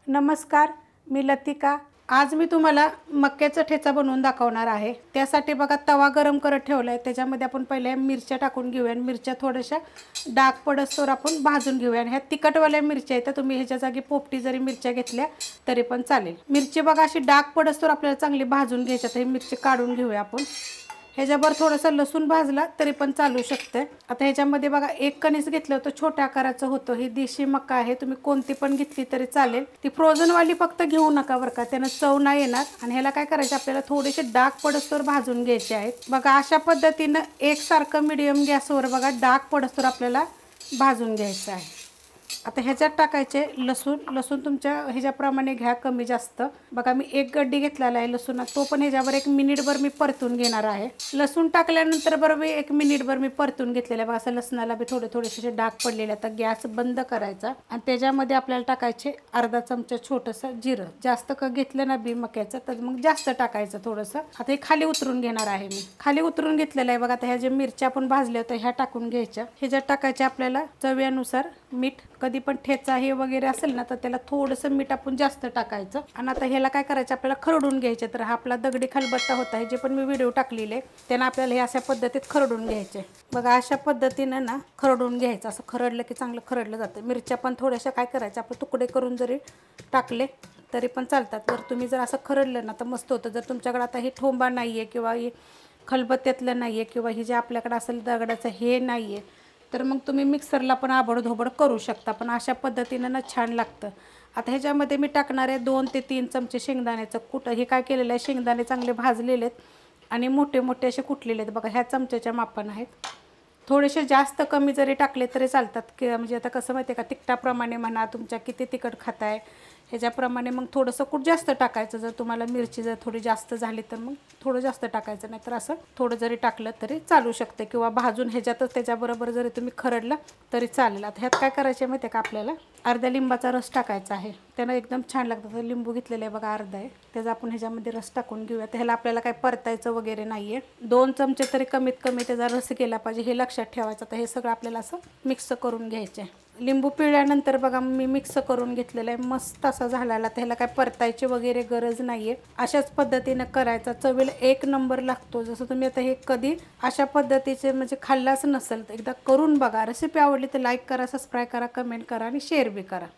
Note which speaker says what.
Speaker 1: नमस्कार, मी लतिका। आज मी तुम्हाला मक्याचा ठेचा बनवून दाखवणार आहे। त्यासाठी बघा तवा गरम करत ठेवला आहे। त्याच्यामध्ये आपण पहिले मिरच्या टाकून घेऊया। मिरच्या थोड्याशा डाग पडस्तोवर आपण भाजून घेऊया। ह्या तिखटवाल्या मिरच्या आहेत, तर तुम्ही ह्याच्या जागी पोपटी जरी मिरच्या घेतल्या तरी पण चालेल। मिरची बघा अशी डाग पडस्तोवर आपल्याला चांगली भाजून घ्यायची। तर ही मिरची काढून घेऊया आपण। ह्याच्यावर थोडंसं लसूण भाजला तरी पण चालू शकते। आता ह्याच्यामध्ये बघा एक कणीस घेतलं होतं, छोट्या आकाराचं होतं। ही देशी मका आहे, तुम्ही कोणती पण घेतली तरी चालेल। ती फ्रोझन वाली फक्त घेऊ नका बरं का, त्यानं चव नाही येणार। आणि ह्याला काय करायचं, आपल्याला थोडेसे डाग पडस्तोवर भाजून घ्यायचे आहेत। बघा अशा पद्धतीनं एकसारखं मीडियम गॅसवर बघा डाग पडस्तोवर आपल्याला भाजून घ्यायचं आहे। आता ह्याच्यात टाकायचे लसूण तुमच्या ह्याच्याप्रमाणे घ्या, कमी जास्त। बघा मी एक गड्डी घेतलेला आहे लसूण, तो पण ह्याच्यावर 1 मिनिटभर मी परतून घेणार आहे। लसूण टाकल्यानंतर बरोबर 1 मिनिटभर मी परतून घेतलेलं आहे। बघा असं लसणाला बी थोडेसे डाग पडलेले। आता गॅस बंद करायचा आणि त्याच्यामध्ये आपल्याला टाकायचे अर्धा चमचा छोटंसं जिरं। जास्त घेतलं ना बी मक्याचं तर मग जास्त टाकायचं थोडंसं। आता हे खाली उतरून घेणार आहे मी। खाली उतरून घेतलेलं आहे बघा। आता ह्या जे मिरच्या आपण भाजल्या होत्या ह्या टाकून घ्यायच्या। ह्याच्यात टाकायचे आपल्याला चवीनुसार मीठ। कधी पण ठेचा हे वगैरे असेल ना तर त्याला थोडंसं मीठ आपण जास्त टाकायचं। आणि आता ह्याला काय करायचं, आपल्याला खरडून घ्यायचे। तर हा आपला दगडी खलबत्ता होता, हे जे पण मी व्हिडिओ टाकलेले त्यानं आपल्याला हे अशा पद्धतीत खरडून घ्यायचे। बघा अशा पद्धतीनं ना खरडून घ्यायचं। असं खरडलं की चांगलं खरडलं जातं। मिरच्या पण थोड्याशा काय करायच्या, आपण तुकडे करून जरी टाकले तरी पण चालतात। जर तुम्ही जर असं खरडलं ना तर मस्त होतं। जर तुमच्याकडे आता हे ठोंबा नाही आहे किंवा हे खलबत्त्यातलं नाही आहे किंवा हे जे आपल्याकडे असेल दगडाचं हे नाही आहे, तर मग तुम्ही मिक्सरला पण आबडधोबड करू शकता। पण अशा पद्धतीनं ना छान लागतं। आता ह्याच्यामध्ये मी टाकणार आहे 2 ते 3 चमचे शेंगदाण्याचं कूट। हे काय केलेलं आहे, शेंगदाणे चांगले भाजलेले आहेत आणि मोठे मोठे असे कुटलेले आहेत। बघा ह्या चमच्याच्या मापानं आहेत। थोडेसे जास्त कमी जरी टाकले तरी चालतात, की म्हणजे आता कसं माहिती आहे का, तिखटाप्रमाणे म्हणा, तुमच्या किती तिखट खाताय ह्याच्याप्रमाणे मग थोडंसं कूट जास्त टाकायचं। जर तुम्हाला मिरची जर थोडी जास्त झाली तर मग थोडं जास्त टाकायचं, नाहीतर असं थोडं जरी टाकलं तरी चालू शकते। किंवा भाजून ह्याच्यातच त्याच्याबरोबर जरी तुम्ही खरडलं तरी चालेल। आता ह्यात काय करायचं आहे माहिती आहे का, आपल्याला अर्ध्या लिंबाचा रस टाकायचा आहे। त्यानं एकदम छान लागतं। तर लिंबू घेतलेलं आहे बघा, अर्धा आहे, त्याचा आपण ह्याच्यामध्ये रस टाकून घेऊया। तर ह्याला आपल्याला काय परतायचं वगैरे नाही आहे। 2 चमचे तरी कमीत कमी त्याचा रस केला पाहिजे, हे लक्षात ठेवायचं। तर हे सगळं आपल्याला असं मिक्स करून घ्यायचं आहे। लिंबू पिळल्यानंतर बघा मी मिक्स करून घेतलेलं आहे, मस्त असा झालेला। त्याला काय परतायची वगैरे गरज नाही आहे। अशाच पद्धतीनं करायचा, चवीला 1 नंबर लागतो। जसं तुम्ही आता हे कधी अशा पद्धतीचे म्हणजे खाल्लाच नसेल तर एकदा करून बघा। रेसिपी आवडली तर लाईक करा, सबस्क्राईब करा, कमेंट करा आणि शेअर बी करा।